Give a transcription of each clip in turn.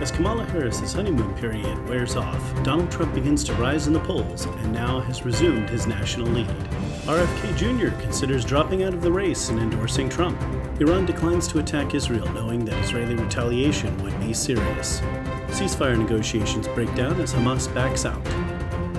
As Kamala Harris's honeymoon period wears off, Donald Trump begins to rise in the polls and now has resumed his national lead. RFK Jr. considers dropping out of the race and endorsing Trump. Iran declines to attack Israel, knowing that Israeli retaliation would be serious. Ceasefire negotiations break down as Hamas backs out.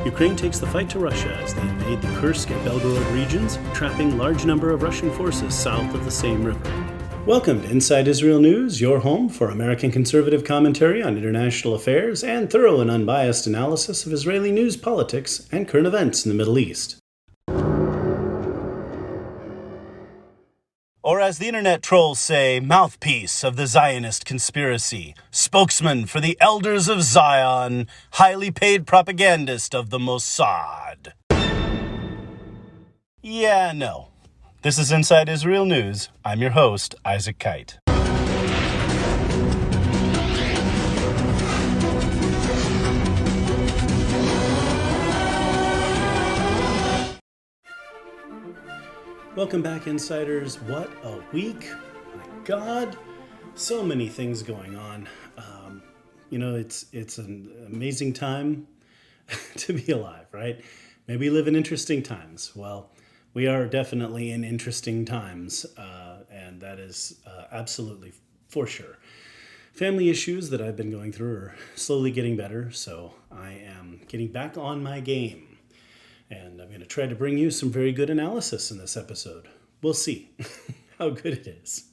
Ukraine takes the fight to Russia as they invade the Kursk and Belgorod regions, trapping large number of Russian forces south of the same river. Welcome to Inside Israel News, your home for American conservative commentary on international affairs and thorough and unbiased analysis of Israeli news, politics, and current events in the Middle East. Or as the internet trolls say, mouthpiece of the Zionist conspiracy, spokesman for the elders of Zion, highly paid propagandist of the Mossad. Yeah, no. This is Inside Israel News. I'm your host, Isaac Kite. Welcome back, Insiders. What a week. My God. So many things going on. It's an amazing time to be alive, right? Maybe live in interesting times. Well, we are definitely in interesting times, and that is absolutely for sure. Family issues that I've been going through are slowly getting better, so I am getting back on my game. And I'm going to try to bring you some very good analysis in this episode. We'll see how good it is.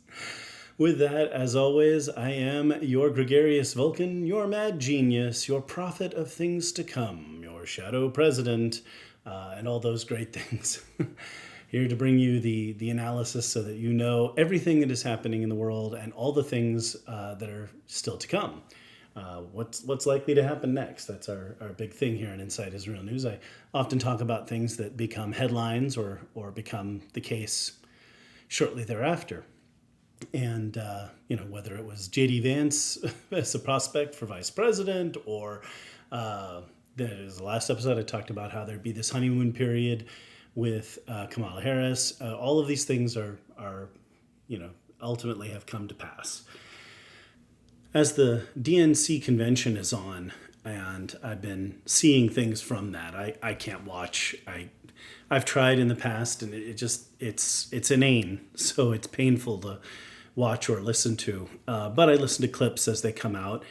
With that, as always, I am your gregarious Vulcan, your mad genius, your prophet of things to come, your shadow president, and all those great things. Here to bring you the analysis so that you know everything that is happening in the world and all the things that are still to come. What's likely to happen next? That's our big thing here on Inside Israel News. I often talk about things that become headlines or become the case shortly thereafter. And, whether it was J.D. Vance as a prospect for vice president or the last episode I talked about how there'd be this honeymoon period with Kamala Harris. All of these things are ultimately have come to pass. As the DNC convention is on, and I've been seeing things from that, I can't watch. I've tried in the past, and it's inane, so it's painful to watch or listen to. But I listen to clips as they come out,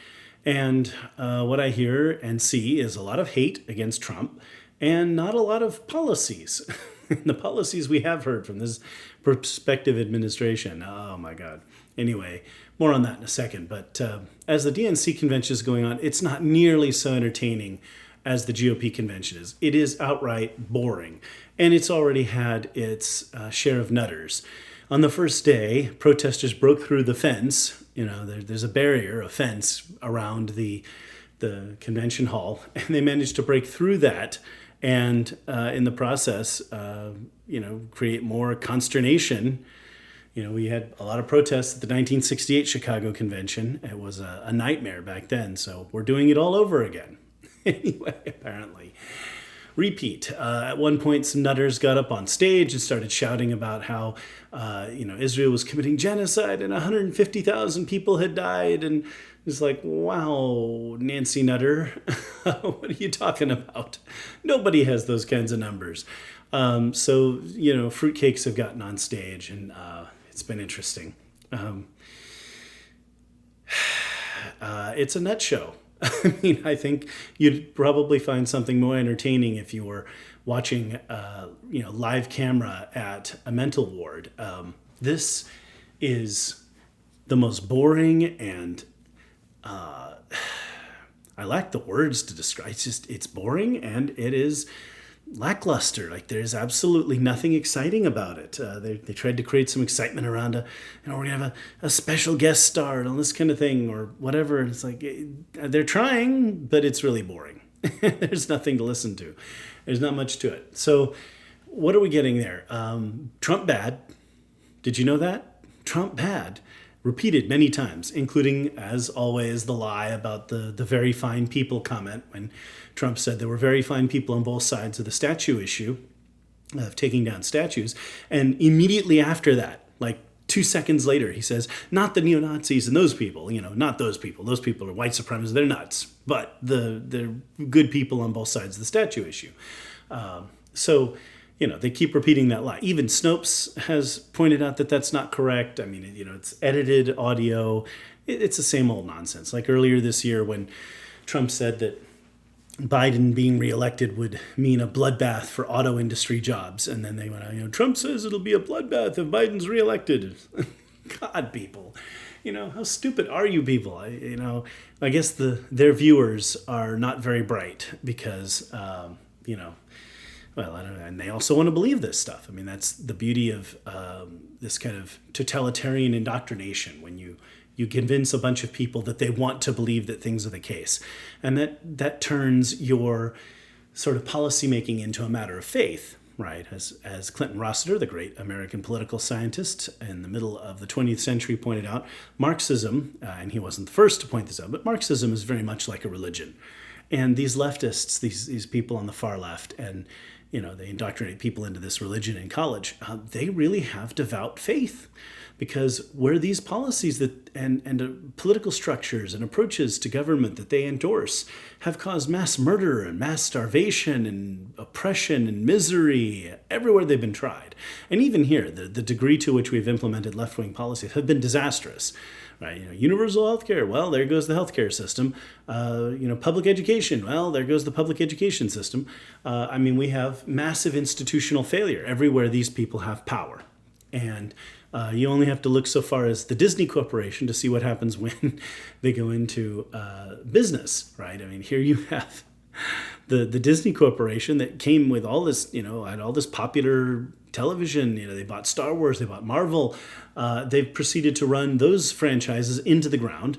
and what I hear and see is a lot of hate against Trump, and not a lot of policies. The policies we have heard from this prospective administration. Oh my God. Anyway, more on that in a second. But as the DNC convention is going on, it's not nearly so entertaining as the GOP convention is. It is outright boring. And it's already had its share of nutters. On the first day, protesters broke through the fence. There's a barrier, a fence around the convention hall. And they managed to break through that. And in the process, create more consternation. We had a lot of protests at the 1968 Chicago Convention. It was a nightmare back then, so we're doing it all over again. Anyway, apparently. Repeat. At one point, some nutters got up on stage and started shouting about how, Israel was committing genocide and 150,000 people had died. And it's like, wow, Nancy Nutter, what are you talking about? Nobody has those kinds of numbers. So fruitcakes have gotten on stage, and it's been interesting. It's a nut show. I think you'd probably find something more entertaining if you were watching, live camera at a mental ward. This is the most boring and I lack the words to describe. It's boring and it is lackluster. Like there's absolutely nothing exciting about it. They tried to create some excitement around we're gonna have a special guest star and all this kind of thing or whatever. And it's like they're trying, but it's really boring. There's nothing to listen to. There's not much to it. So what are we getting there? Trump bad. Did you know that? Trump bad. Repeated many times, including, as always, the lie about the very fine people comment when Trump said there were very fine people on both sides of the statue issue of taking down statues. And immediately after that, like 2 seconds later, he says, not the neo-Nazis and those people, not those people. Those people are white supremacists. They're nuts. But they're good people on both sides of the statue issue. So they keep repeating that lie. Even Snopes has pointed out that that's not correct. I mean, it's edited audio. It's the same old nonsense. Like earlier this year when Trump said that Biden being reelected would mean a bloodbath for auto industry jobs. And then they went out, Trump says it'll be a bloodbath if Biden's reelected. God, people, how stupid are you people? I guess their viewers are not very bright because, well, I don't know. And they also want to believe this stuff. I mean, that's the beauty of this kind of totalitarian indoctrination when you convince a bunch of people that they want to believe that things are the case. And that turns your sort of policymaking into a matter of faith, right? As Clinton Rossiter, the great American political scientist in the middle of the 20th century, pointed out, Marxism, and he wasn't the first to point this out, but Marxism is very much like a religion. And these leftists, these people on the far left, and they indoctrinate people into this religion in college. They really have devout faith, because where these policies and political structures and approaches to government that they endorse have caused mass murder and mass starvation and oppression and misery everywhere they've been tried. And even here, the degree to which we've implemented left-wing policies have been disastrous. Right, universal healthcare. Well, there goes the healthcare system. Public education. Well, there goes the public education system. We have massive institutional failure everywhere these people have power, and you only have to look so far as the Disney Corporation to see what happens when they go into business. Right. I mean, here you have the Disney Corporation that came with all this, had all this popular television. They bought Star Wars, they bought Marvel. They've proceeded to run those franchises into the ground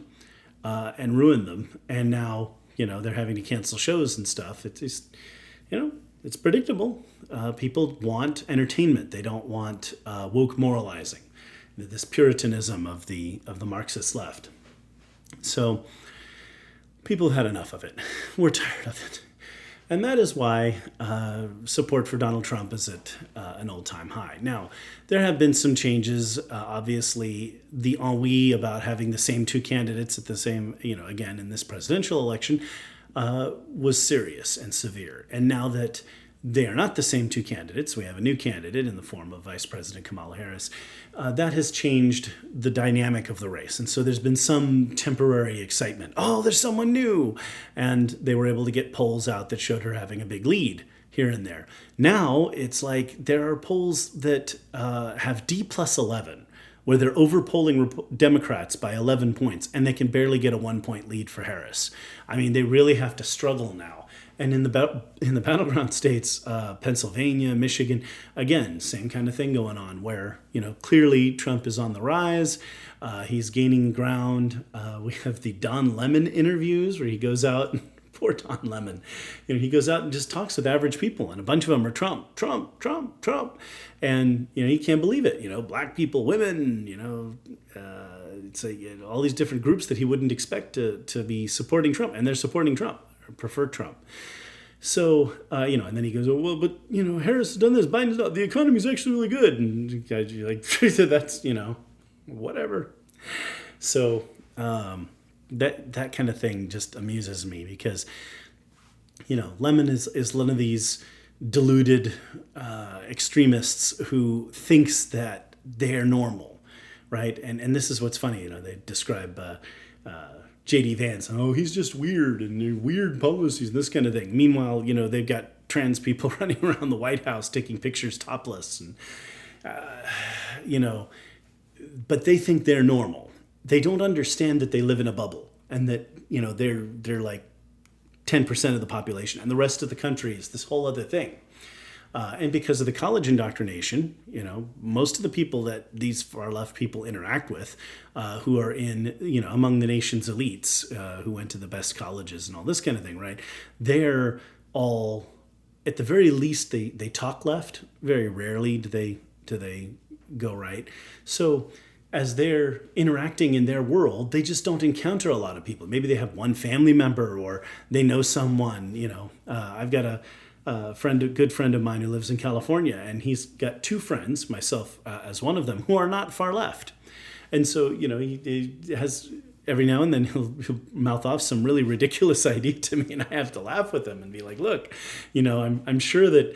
and ruin them. And now, they're having to cancel shows and stuff. It's just, it's predictable. People want entertainment. They don't want woke moralizing, this puritanism of the Marxist left. So people have had enough of it. We're tired of it. And that is why support for Donald Trump is at an old-time high. Now, there have been some changes. Obviously, the ennui about having the same two candidates at the same, again, in this presidential election, was serious and severe. And now that they are not the same two candidates, we have a new candidate in the form of Vice President Kamala Harris, that has changed the dynamic of the race. And so there's been some temporary excitement. Oh, there's someone new. And they were able to get polls out that showed her having a big lead here and there. Now it's like there are polls that have D plus 11, where they're overpolling Democrats by 11 points, and they can barely get a 1-point lead for Harris. I mean, they really have to struggle now. And in the battleground states, Pennsylvania, Michigan, again, same kind of thing going on where, clearly Trump is on the rise. He's gaining ground. We have the Don Lemon interviews where he goes out, poor Don Lemon, he goes out and just talks with average people. And a bunch of them are Trump, Trump, Trump, Trump. And, he can't believe it. Black people, women, it's all these different groups that he wouldn't expect to be supporting Trump. And they're supporting Trump. Prefer Trump. So, and then he goes, oh, well, but, Harris has done this, Biden's not, the economy's actually really good. And you're like, that's, whatever. So, that kind of thing just amuses me because, Lemon is one of these deluded extremists who thinks that they're normal, right? And this is what's funny, they describe J.D. Vance, he's just weird and weird policies and this kind of thing. Meanwhile, they've got trans people running around the White House taking pictures topless and, but they think they're normal. They don't understand that they live in a bubble and that, they're like 10% of the population and the rest of the country is this whole other thing. And because of the college indoctrination, most of the people that these far left people interact with, who are in, among the nation's elites, who went to the best colleges and all this kind of thing, right? They're all, at the very least, they talk left. Very rarely do they go right. So as they're interacting in their world, they just don't encounter a lot of people. Maybe they have one family member or they know someone, I've got a a good friend of mine who lives in California, and he's got two friends, myself as one of them, who are not far left. And so, he has every now and then he'll mouth off some really ridiculous idea to me, and I have to laugh with him and be like, look, I'm sure that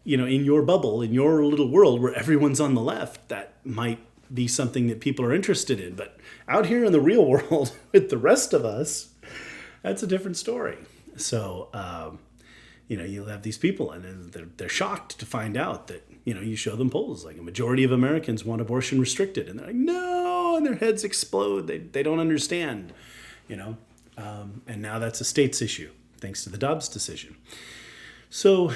in your bubble, in your little world where everyone's on the left, that might be something that people are interested in. But out here in the real world with the rest of us, that's a different story. So, you'll have these people, and they're shocked to find out that, you show them polls, like a majority of Americans want abortion restricted. And they're like, no, and their heads explode. They don't understand, and now that's a state's issue, thanks to the Dobbs decision. So,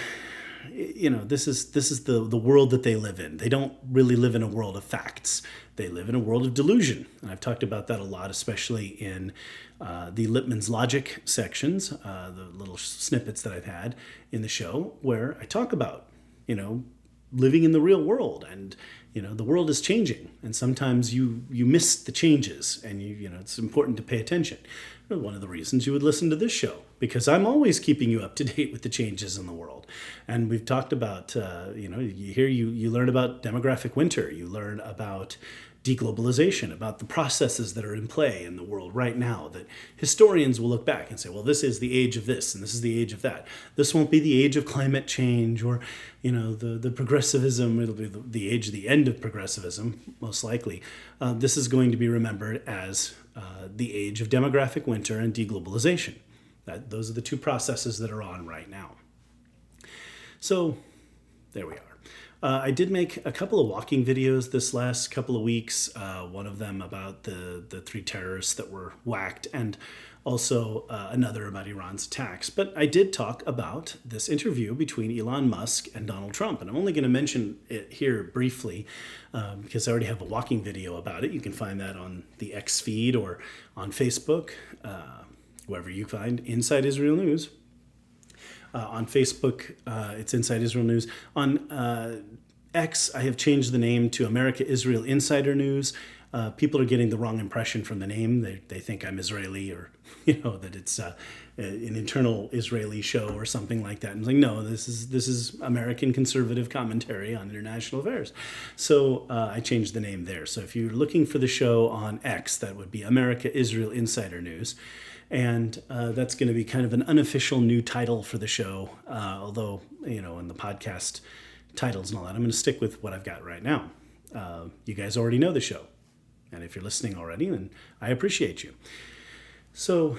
this is the world that they live in. They don't really live in a world of facts. They live in a world of delusion. And I've talked about that a lot, especially in the Lippmann's Logic sections, the little snippets that I've had in the show, where I talk about, living in the real world, and the world is changing, and sometimes you miss the changes, and it's important to pay attention. One of the reasons you would listen to this show, because I'm always keeping you up to date with the changes in the world. And we've talked about you learn about demographic winter, you learn about deglobalization, about the processes that are in play in the world right now, that historians will look back and say, well, this is the age of this, and this is the age of that. This won't be the age of climate change, or, the progressivism. It'll be the age of the end of progressivism, most likely. This is going to be remembered as the age of demographic winter and deglobalization. Those are the two processes that are on right now. So there we are. I did make a couple of walking videos this last couple of weeks, one of them about the three terrorists that were whacked, and also another about Iran's attacks. But I did talk about this interview between Elon Musk and Donald Trump, and I'm only going to mention it here briefly because I already have a walking video about it. You can find that on the X feed or on Facebook, wherever you find Inside Israel News. On Facebook, it's Inside Israel News. On X, I have changed the name to America Israel Insider News. People are getting the wrong impression from the name. They think I'm Israeli, or that it's an internal Israeli show or something like that. And I'm like, no, this is American conservative commentary on international affairs. So I changed the name there. So if you're looking for the show on X, that would be America Israel Insider News. And that's going to be kind of an unofficial new title for the show, although, in the podcast titles and all that, I'm going to stick with what I've got right now. You guys already know the show. And if you're listening already, then I appreciate you. So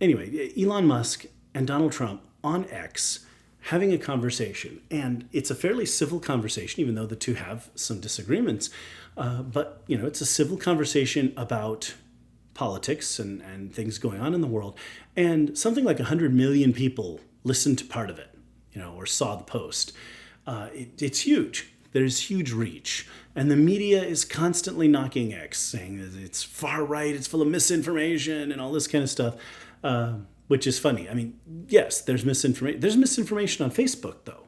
anyway, Elon Musk and Donald Trump on X having a conversation. And it's a fairly civil conversation, even though the two have some disagreements. But, it's a civil conversation about politics and things going on in the world, and something like 100 million people listened to part of it, or saw the post. It's huge. There's huge reach, and the media is constantly knocking X, saying that it's far right, it's full of misinformation and all this kind of stuff, which is funny. I mean, yes, there's misinformation. There's misinformation on Facebook, though.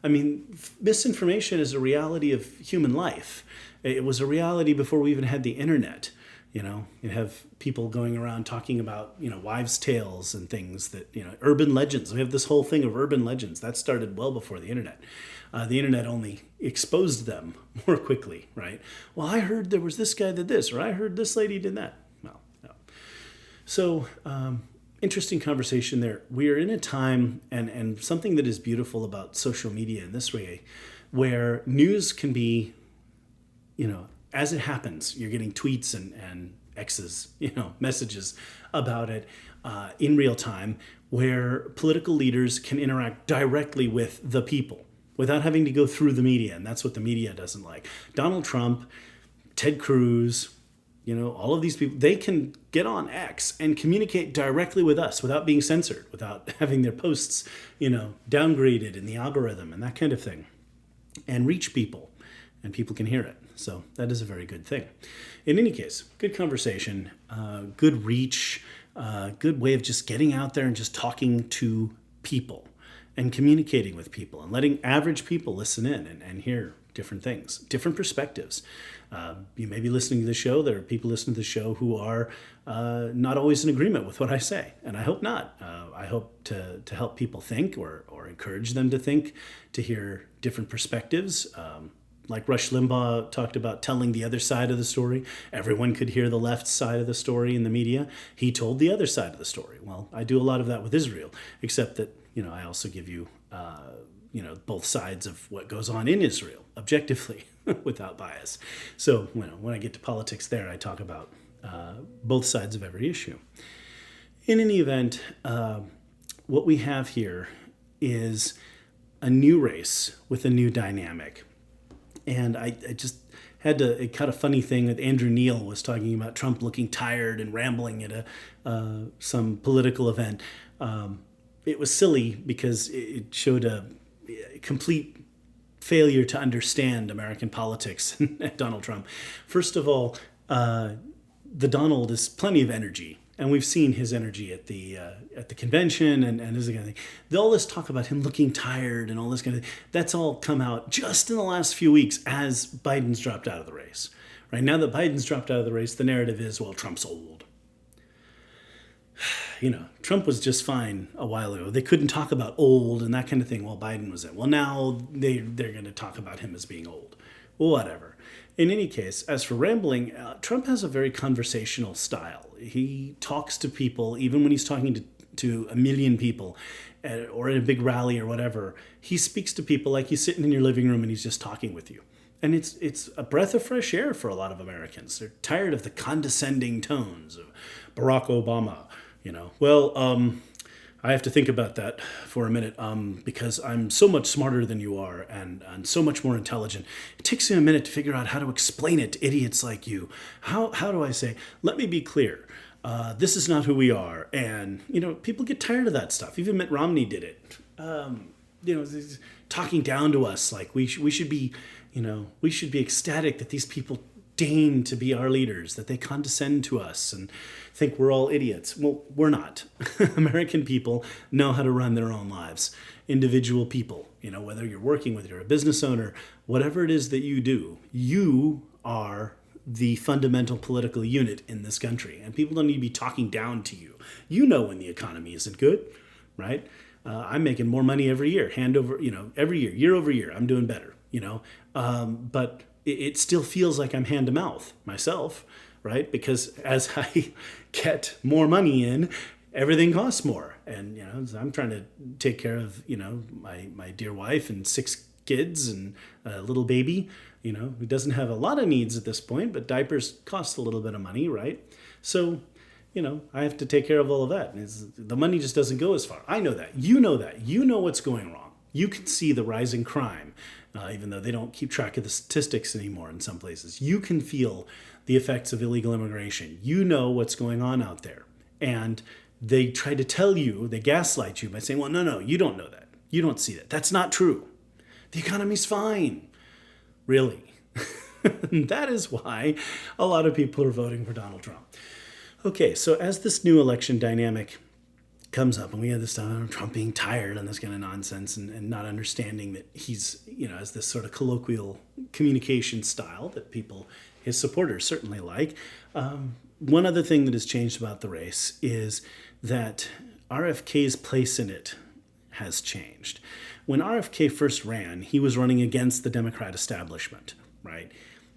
I mean, misinformation is a reality of human life. It was a reality before we even had the internet. You have people going around talking about, wives' tales and things that, urban legends. We have this whole thing of urban legends. That started well before the internet. The internet only exposed them more quickly, right? Well, I heard there was this guy did this, or I heard this lady did that. Well, no. So, interesting conversation there. We are in a time, and something that is beautiful about social media in this way, where news can be, as it happens, you're getting tweets and X's, messages about it in real time, where political leaders can interact directly with the people without having to go through the media. And that's what the media doesn't like. Donald Trump, Ted Cruz, all of these people, they can get on X and communicate directly with us without being censored, without having their posts, downgraded in the algorithm and that kind of thing, and reach people, and people can hear it. So that is a very good thing. In any case, good conversation, good reach, good way of just getting out there and just talking to people and communicating with people and letting average people listen in and hear different things, different perspectives. You may be listening to the show. There are people listening to the show who are not always in agreement with what I say, and I hope not. I hope to help people think or encourage them to think, to hear different perspectives. Like Rush Limbaugh talked about telling the other side of the story. Everyone could hear the left side of the story in the media. He told the other side of the story. Well, I do a lot of that with Israel, except that, I also give you, both sides of what goes on in Israel, objectively, without bias. So, when I get to politics there, I talk about both sides of every issue. In any event, what we have here is a new race with a new dynamic. And I just had to, it kind of funny thing that Andrew Neil was talking about Trump looking tired and rambling at some political event. It was silly because it showed a complete failure to understand American politics and Donald Trump. First of all, the Donald is plenty of energy. And we've seen his energy at the convention and this kind of thing. All this talk about him looking tired and all this kind of thing, that's all come out just in the last few weeks as Biden's dropped out of the race. Right now that Biden's dropped out of the race, the narrative is, well, Trump's old. Trump was just fine a while ago. They couldn't talk about old and that kind of thing while Biden was in. Well, now they're going to talk about him as being old. Well, whatever. In any case, as for rambling, Trump has a very conversational style. He talks to people, even when he's talking to a million people or in a big rally or whatever. He speaks to people like he's sitting in your living room and he's just talking with you. And it's a breath of fresh air for a lot of Americans. They're tired of the condescending tones of Barack Obama. I have to think about that for a minute because I'm so much smarter than you are and so much more intelligent. It takes me a minute to figure out how to explain it to idiots like you. How do I say, let me be clear. This is not who we are. And, people get tired of that stuff. Even Mitt Romney did it. Talking down to us like we should be ecstatic that these people deign to be our leaders, that they condescend to us and think we're all idiots. Well, we're not. American people know how to run their own lives. Individual people, whether you're working, whether you're a business owner, whatever it is that you do, you are the fundamental political unit in this country. And people don't need to be talking down to you. You know when the economy isn't good, right? I'm making more money every year, every year over year, I'm doing better, but it still feels like I'm hand to mouth myself, right? Because as I get more money in, everything costs more. And, I'm trying to take care of, my dear wife and 6 kids and a little baby, who doesn't have a lot of needs at this point, but diapers cost a little bit of money, right? So, I have to take care of all of that. And the money just doesn't go as far. I know that. You know that. You know what's going wrong. You can see the rising crime, even though they don't keep track of the statistics anymore in some places. You can feel the effects of illegal immigration. You know what's going on out there. And they try to tell you, they gaslight you by saying, well, no, you don't know that. You don't see that. That's not true. The economy's fine. Really. That is why a lot of people are voting for Donald Trump. Okay, so as this new election dynamic comes up, and we have this Trump being tired and this kind of nonsense and not understanding that he's, has this sort of colloquial communication style that people, his supporters certainly like. One other thing that has changed about the race is that RFK's place in it has changed. When RFK first ran, he was running against the Democrat establishment, right?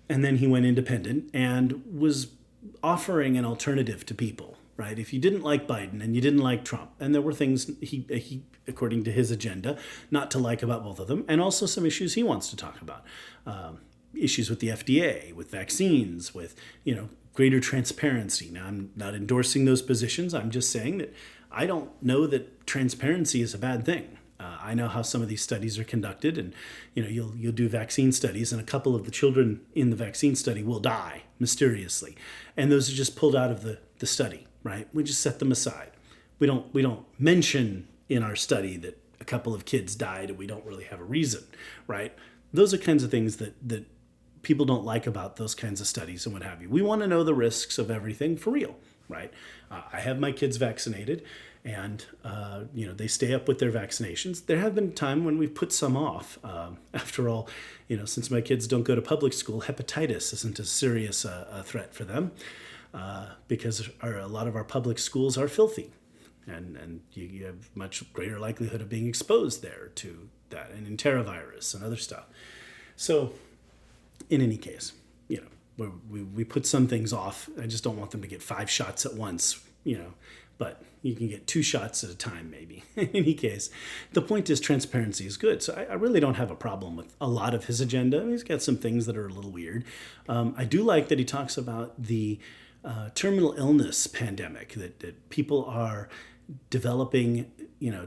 And then he went independent and was offering an alternative to people, right? If you didn't like Biden and you didn't like Trump, and there were things he according to his agenda, not to like about both of them, and also some issues he wants to talk about. Issues with the FDA, with vaccines, with, greater transparency. Now, I'm not endorsing those positions. I'm just saying that I don't know that transparency is a bad thing. I know how some of these studies are conducted, and you'll do vaccine studies, and a couple of the children in the vaccine study will die mysteriously, and those are just pulled out of the study, right? We just set them aside. We don't mention in our study that a couple of kids died, and we don't really have a reason, right? Those are kinds of things that people don't like about those kinds of studies and what have you. We want to know the risks of everything for real, right? I have my kids vaccinated, and they stay up with their vaccinations. There have been times when we've put some off. After all, since my kids don't go to public school, hepatitis isn't as serious a threat for them because a lot of our public schools are filthy. and you have much greater likelihood of being exposed there to that, and enterovirus and other stuff. So, in any case, we put some things off. I just don't want them to get 5 shots at once, but you can get 2 shots at a time, maybe. In any case, the point is transparency is good. So I really don't have a problem with a lot of his agenda. I mean, he's got some things that are a little weird. I do like that he talks about the terminal illness pandemic, that people are developing,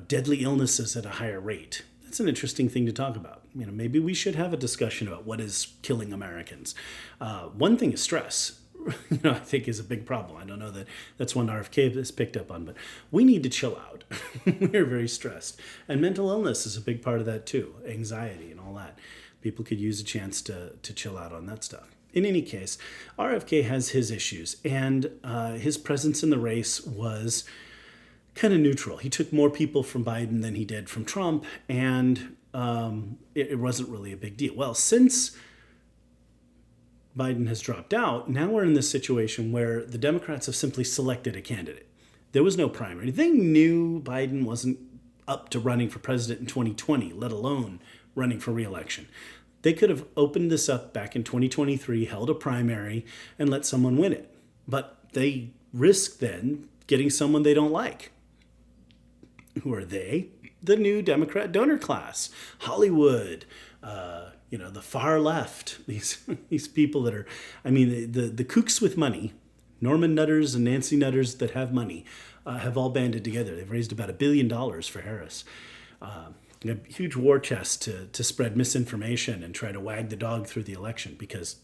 deadly illnesses at a higher rate. That's an interesting thing to talk about. Maybe we should have a discussion about what is killing Americans. One thing is stress. I think is a big problem. I don't know that that's one RFK has picked up on, but we need to chill out. We're very stressed. And mental illness is a big part of that too. Anxiety and all that. People could use a chance to chill out on that stuff. In any case, RFK has his issues, and his presence in the race was kind of neutral. He took more people from Biden than he did from Trump, and it wasn't really a big deal. Well, since Biden has dropped out, now we're in this situation where the Democrats have simply selected a candidate. There was no primary. They knew Biden wasn't up to running for president in 2020, let alone running for re-election. They could have opened this up back in 2023, held a primary, and let someone win it. But they risked then getting someone they don't like. Who are they? The new Democrat donor class. Hollywood, the far left, these people that are, the kooks with money, Norman Nutters and Nancy Nutters that have money, have all banded together. They've raised about $1 billion for Harris. A huge war chest to spread misinformation and try to wag the dog through the election because,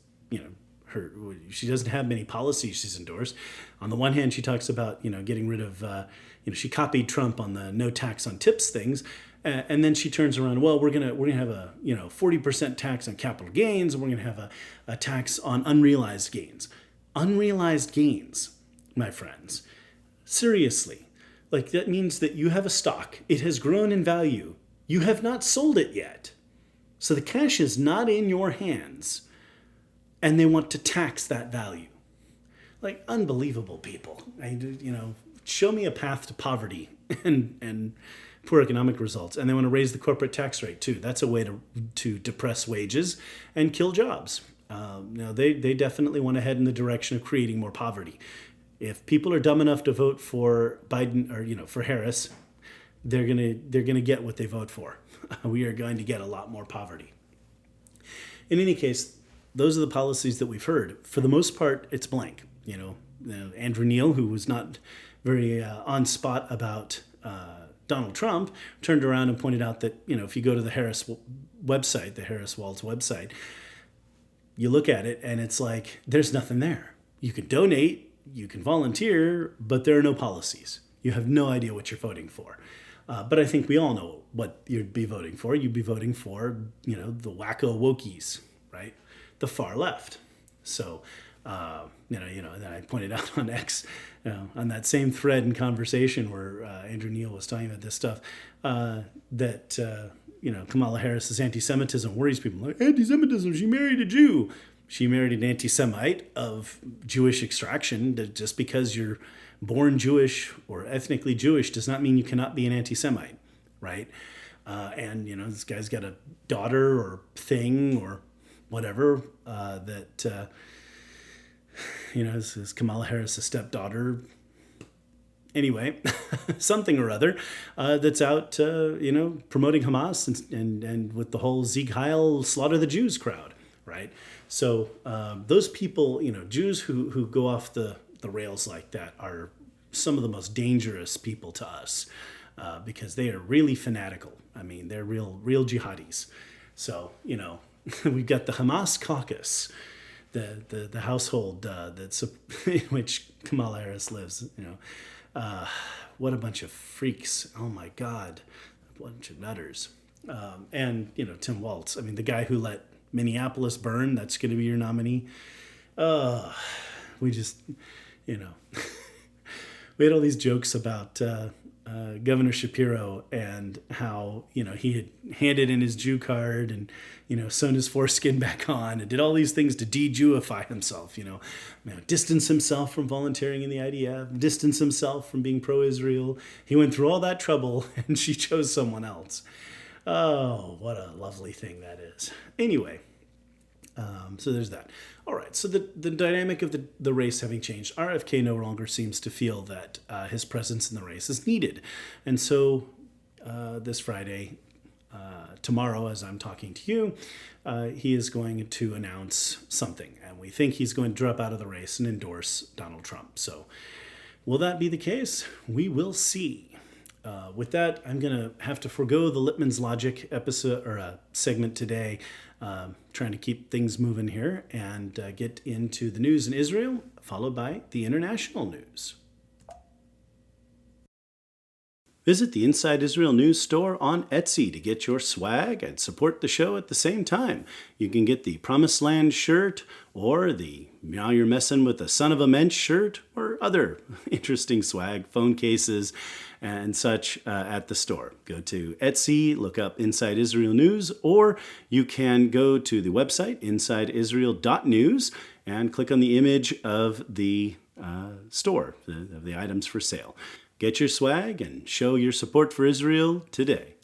she doesn't have many policies she's endorsed. On the one hand, she talks about, getting rid of, she copied Trump on the no tax on tips things. And then she turns around, well, we're gonna have a 40% tax on capital gains, and we're gonna have a tax on unrealized gains. Unrealized gains, my friends. Seriously. That means that you have a stock. It has grown in value. You have not sold it yet. So the cash is not in your hands. And they want to tax that value. Unbelievable people. Show me a path to poverty and poor economic results. And they want to raise the corporate tax rate too. That's a way to depress wages and kill jobs. They definitely want to head in the direction of creating more poverty. If people are dumb enough to vote for Biden or for Harris, they're gonna get what they vote for. We are going to get a lot more poverty. In any case, those are the policies that we've heard. For the most part, it's blank. Andrew Neil, who was not very on spot about Donald Trump, turned around and pointed out that, if you go to the Harris website, the Harris Walz website, you look at it and it's like, there's nothing there. You can donate, you can volunteer, but there are no policies. You have no idea what you're voting for. But I think we all know what you'd be voting for. You'd be voting for, the wacko wokies, right? The far left. So, then I pointed out on X, on that same thread and conversation where Andrew Neil was talking about this stuff, that, Kamala Harris's anti-Semitism worries people. Anti-Semitism, she married a Jew. She married an anti-Semite of Jewish extraction. That just because you're born Jewish or ethnically Jewish does not mean you cannot be an anti-Semite, right? And, this guy's got a daughter or thing or whatever that... is Kamala Harris' stepdaughter? Anyway, something or other that's out, promoting Hamas and with the whole Sieg Heil slaughter the Jews crowd, right? So those people, Jews who go off the rails like that are some of the most dangerous people to us because they are really fanatical. They're real jihadis. So, we've got the Hamas caucus, the household that's in which Kamala Harris lives. What a bunch of freaks! Oh my God, a bunch of nutters. And Tim Walz. The guy who let Minneapolis burn. That's going to be your nominee. We just, we had all these jokes about Governor Shapiro and how, he had handed in his Jew card and, sewn his foreskin back on and did all these things to de-Jewify himself, distance himself from volunteering in the IDF, distance himself from being pro-Israel. He went through all that trouble and she chose someone else. Oh, what a lovely thing that is. Anyway, so there's that. All right, so the dynamic of the race having changed, RFK no longer seems to feel that his presence in the race is needed. And so this Friday, tomorrow, as I'm talking to you, he is going to announce something. And we think he's going to drop out of the race and endorse Donald Trump. So will that be the case? We will see. With that, I'm going to have to forego the Lippmann's Logic episode or segment today, trying to keep things moving here and get into the news in Israel, followed by the international news. Visit the Inside Israel News store on Etsy to get your swag and support the show at the same time. You can get the Promised Land shirt or the Now You're Messing with the Son of a Mensch shirt or other interesting swag, phone cases, and such at the store. Go to Etsy, look up Inside Israel News, or you can go to the website, insideisrael.news, and click on the image of the store, of the items for sale. Get your swag and show your support for Israel today.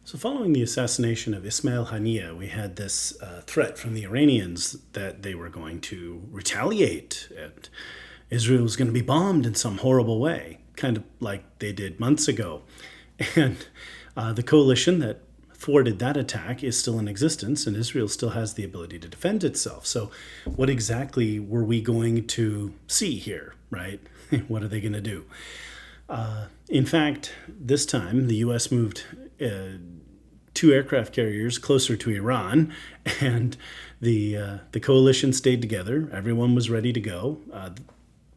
So following the assassination of Ismail Haniyeh, we had this threat from the Iranians that they were going to retaliate and Israel was going to be bombed in some horrible way, kind of like they did months ago. And the coalition that thwarted that attack is still in existence, and Israel still has the ability to defend itself. So what exactly were we going to see here, right? What are they going to do? In fact, this time, the U.S. moved 2 aircraft carriers closer to Iran, and the coalition stayed together. Everyone was ready to go.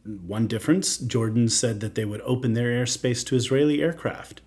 One difference, Jordan said that they would open their airspace to Israeli aircraft.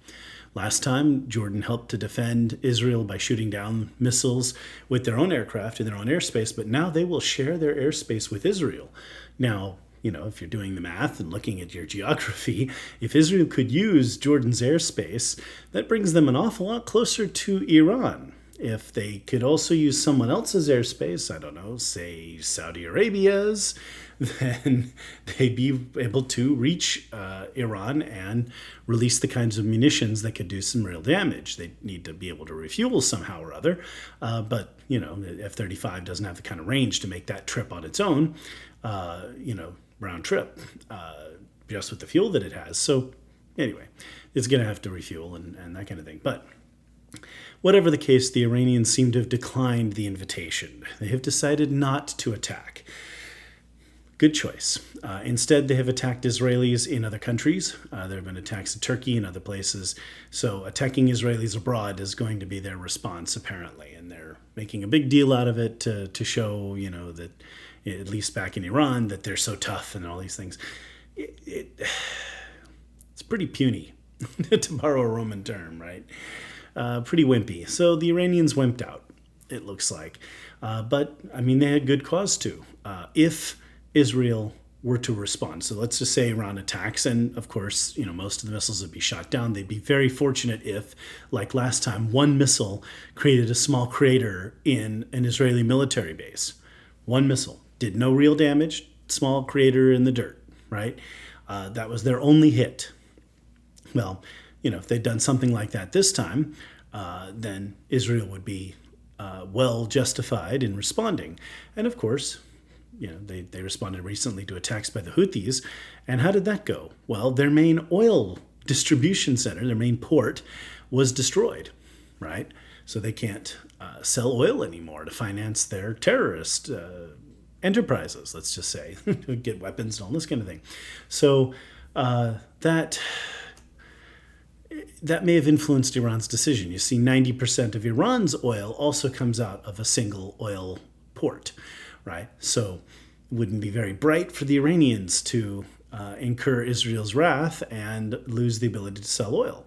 Last time, Jordan helped to defend Israel by shooting down missiles with their own aircraft in their own airspace, but now they will share their airspace with Israel. Now, if you're doing the math and looking at your geography, if Israel could use Jordan's airspace, that brings them an awful lot closer to Iran. If they could also use someone else's airspace, I don't know, say Saudi Arabia's, then they'd be able to reach Iran and release the kinds of munitions that could do some real damage. They need to be able to refuel somehow or other, but the F-35 doesn't have the kind of range to make that trip on its own, round trip, just with the fuel that it has. So anyway, it's going to have to refuel and that kind of thing. But whatever the case, the Iranians seem to have declined the invitation. They have decided not to attack. Good choice. Instead, they have attacked Israelis in other countries. There have been attacks in Turkey and other places. So attacking Israelis abroad is going to be their response, apparently. And they're making a big deal out of it to show, that, at least back in Iran, that they're so tough and all these things. It's pretty puny, to borrow a Roman term, right? Pretty wimpy. So the Iranians wimped out, it looks like. But, they had good cause to. If Israel were to respond. So let's just say Iran attacks, and of course, most of the missiles would be shot down. They'd be very fortunate if, like last time, one missile created a small crater in an Israeli military base. One missile did no real damage, small crater in the dirt, right? That was their only hit. Well, if they'd done something like that this time, then Israel would be well justified in responding. And of course, they responded recently to attacks by the Houthis. And how did that go? Well, their main oil distribution center, their main port, was destroyed, right? So they can't sell oil anymore to finance their terrorist enterprises, let's just say, get weapons and all this kind of thing. So that may have influenced Iran's decision. You see, 90% of Iran's oil also comes out of a single oil port, right? So it wouldn't be very bright for the Iranians to incur Israel's wrath and lose the ability to sell oil.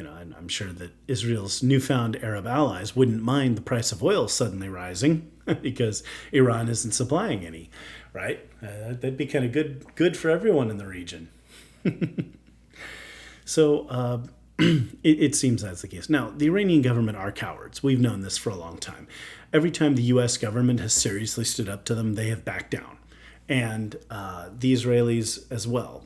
I'm sure that Israel's newfound Arab allies wouldn't mind the price of oil suddenly rising because Iran isn't supplying any, right? That'd be kind of good for everyone in the region. So it seems that's the case. Now, the Iranian government are cowards. We've known this for a long time. Every time the U.S. government has seriously stood up to them, they have backed down. And the Israelis as well,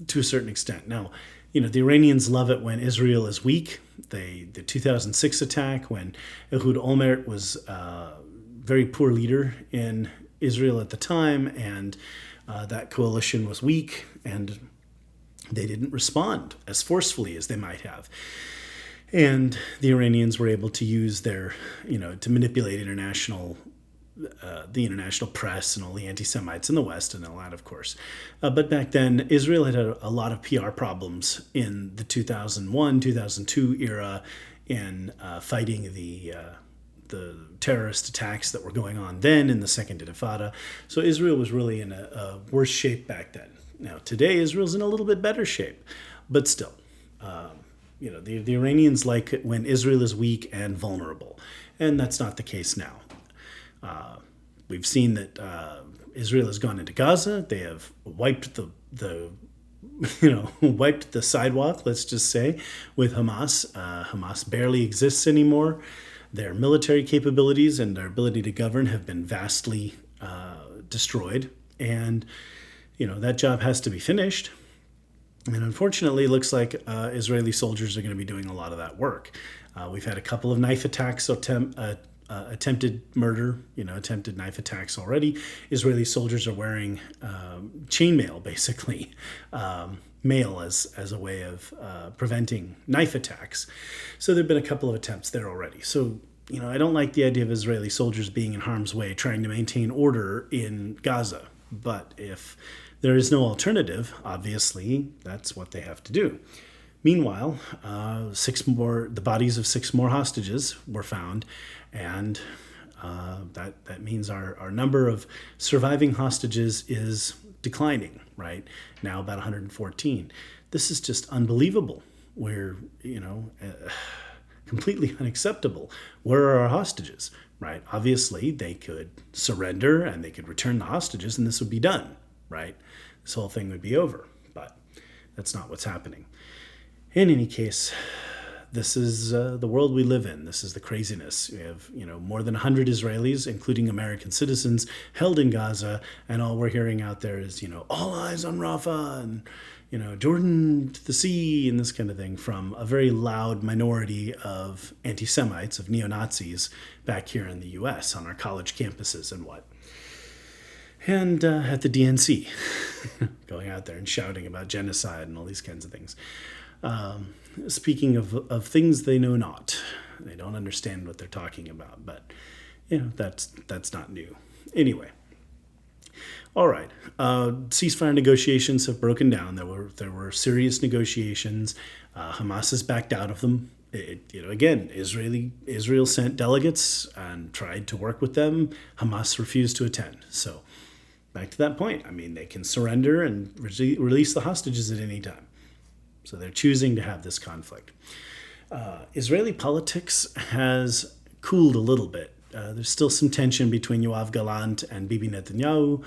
to a certain extent. Now, the Iranians love it when Israel is weak. The 2006 attack, when Ehud Olmert was a very poor leader in Israel at the time, and that coalition was weak, and they didn't respond as forcefully as they might have. And the Iranians were able to use their, to manipulate the international press and all the anti-Semites in the West and all that, of course. But back then, Israel had a lot of PR problems in the 2001, 2002 era in fighting the terrorist attacks that were going on then in the Second Intifada. So Israel was really in a worse shape back then. Now, today, Israel's in a little bit better shape, but still. The Iranians like it when Israel is weak and vulnerable, and that's not the case now. We've seen that Israel has gone into Gaza. They have wiped wiped the sidewalk, let's just say, with Hamas. Hamas barely exists anymore. Their military capabilities and their ability to govern have been vastly destroyed, and that job has to be finished. And unfortunately, it looks like Israeli soldiers are going to be doing a lot of that work. We've had a couple of knife attacks, attempted murder, attempted knife attacks already. Israeli soldiers are wearing chainmail, basically, mail as a way of preventing knife attacks. So there have been a couple of attempts there already. So, I don't like the idea of Israeli soldiers being in harm's way trying to maintain order in Gaza. But if there is no alternative, obviously, that's what they have to do. Meanwhile, the bodies of 6 more hostages were found, and that means our number of surviving hostages is declining, right? Now about 114. This is just unbelievable. We're, completely unacceptable. Where are our hostages, right? Obviously, they could surrender and they could return the hostages, and this would be done, right? This whole thing would be over, but that's not what's happening. In any case, this is the world we live in. This is the craziness. We have, more than 100 Israelis, including American citizens, held in Gaza, and all we're hearing out there is, all eyes on Rafah, and, Jordan to the sea, and this kind of thing from a very loud minority of anti-Semites, of neo-Nazis back here in the U.S. on our college campuses and what. And at the DNC, going out there and shouting about genocide and all these kinds of things. Speaking of things they know not, they don't understand what they're talking about, but that's not new. Anyway, all right. Ceasefire negotiations have broken down. There were serious negotiations. Hamas has backed out of them. Again, Israel sent delegates and tried to work with them. Hamas refused to attend. So back to that point. They can surrender and release the hostages at any time. So they're choosing to have this conflict. Israeli politics has cooled a little bit. There's still some tension between Yoav Gallant and Bibi Netanyahu.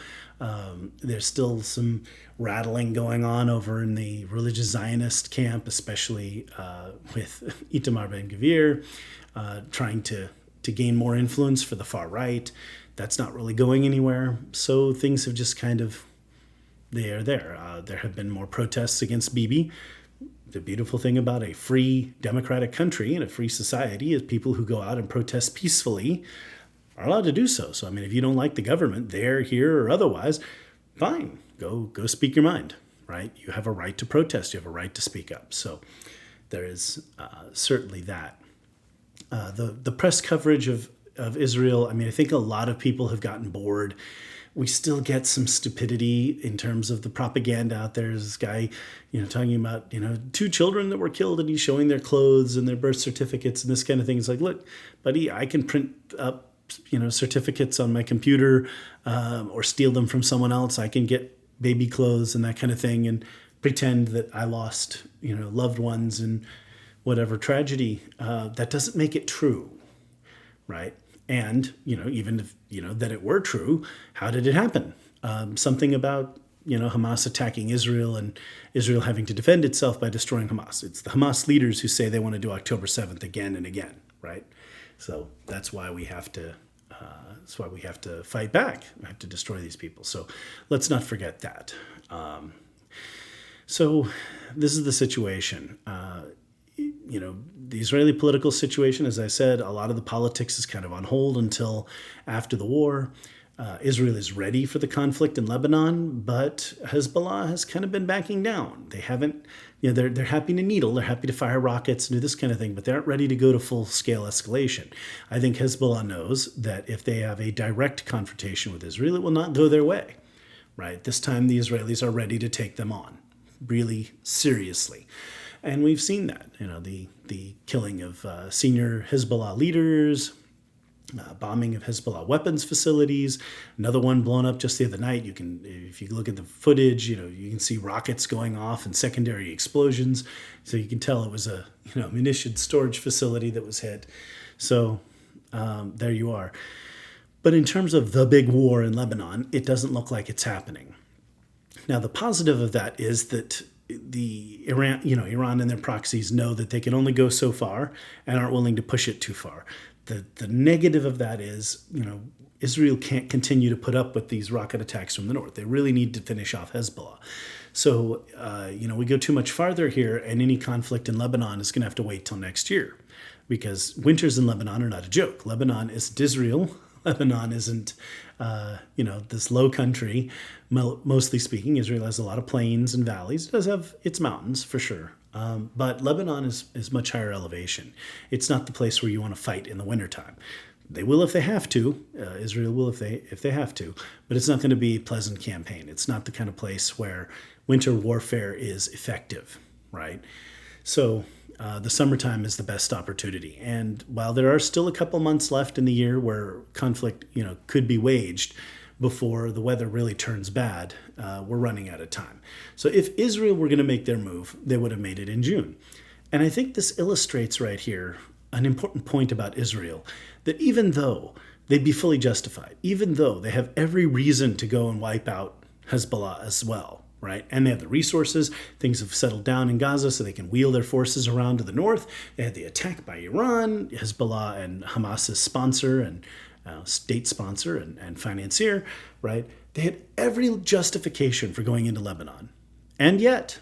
There's still some rattling going on over in the religious Zionist camp, especially with Itamar Ben-Gvir, trying to gain more influence for the far right. That's not really going anywhere. So things have just kind of, they are there. There have been more protests against Bibi. The beautiful thing about a free democratic country and a free society is people who go out and protest peacefully are allowed to do so. So, if you don't like the government there, here, or otherwise, fine. Go speak your mind, right? You have a right to protest. You have a right to speak up. So there is certainly that. The press coverage of Israel, I think a lot of people have gotten bored. We still get some stupidity in terms of the propaganda out there. There's this guy, talking about, 2 children that were killed, and he's showing their clothes and their birth certificates and this kind of thing. It's like, look, buddy, I can print up, certificates on my computer or steal them from someone else. I can get baby clothes and that kind of thing and pretend that I lost, loved ones and whatever tragedy, that doesn't make it true, right? And, even if, that it were true, how did it happen? Something about, Hamas attacking Israel and Israel having to defend itself by destroying Hamas. It's the Hamas leaders who say they want to do October 7th again and again, right? So that's why we have to fight back. We have to destroy these people. So let's not forget that. So this is the situation. The Israeli political situation, as I said, a lot of the politics is kind of on hold until after the war. Israel is ready for the conflict in Lebanon, but Hezbollah has kind of been backing down. They haven't, they're happy to needle, they're happy to fire rockets and do this kind of thing, but they aren't ready to go to full-scale escalation. I think Hezbollah knows that if they have a direct confrontation with Israel, it will not go their way, right? This time the Israelis are ready to take them on, really seriously. And we've seen that, the killing of senior Hezbollah leaders, bombing of Hezbollah weapons facilities, another one blown up just the other night. If you look at the footage, you can see rockets going off and secondary explosions. So you can tell it was a, munitions storage facility that was hit. So there you are. But in terms of the big war in Lebanon, it doesn't look like it's happening. Now, the positive of that is that Iran and their proxies know that they can only go so far and aren't willing to push it too far. The negative of that is, Israel can't continue to put up with these rocket attacks from the north. They really need to finish off Hezbollah. So, we go too much farther here, and any conflict in Lebanon is going to have to wait till next year, because winters in Lebanon are not a joke. Lebanon isn't Israel. Lebanon isn't, this low country. Mostly speaking, Israel has a lot of plains and valleys. It does have its mountains, for sure. But Lebanon is much higher elevation. It's not the place where you want to fight in the wintertime. They will if they have to. Israel will if they have to. But it's not going to be a pleasant campaign. It's not the kind of place where winter warfare is effective, right? So the summertime is the best opportunity. And while there are still a couple months left in the year where conflict, could be waged before the weather really turns bad, we're running out of time. So if Israel were going to make their move, they would have made it in June. And I think this illustrates right here an important point about Israel, that even though they'd be fully justified, even though they have every reason to go and wipe out Hezbollah as well, right? And they have the resources. Things have settled down in Gaza so they can wheel their forces around to the north. They had the attack by Iran, Hezbollah and Hamas's sponsor and state sponsor and financier, right? They had every justification for going into Lebanon. And yet,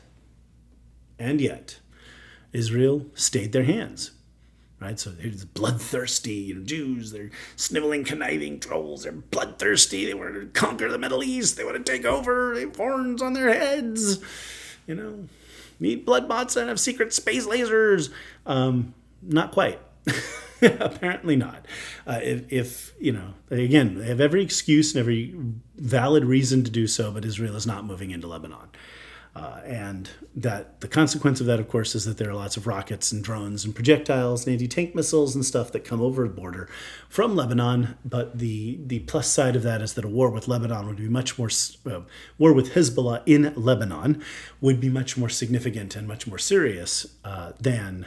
Israel stayed their hands, right? So they're bloodthirsty Jews. They're sniveling, conniving trolls. They're bloodthirsty. They want to conquer the Middle East. They want to take over. They have horns on their heads. Need blood bots and have secret space lasers. Not quite. Apparently not. If again, they have every excuse and every valid reason to do so, but Israel is not moving into Lebanon. And that the consequence of that, of course, is that there are lots of rockets and drones and projectiles and anti-tank missiles and stuff that come over the border from Lebanon. But the plus side of that is that a war with Lebanon would be much more, war with Hezbollah in Lebanon would be much more significant and much more serious than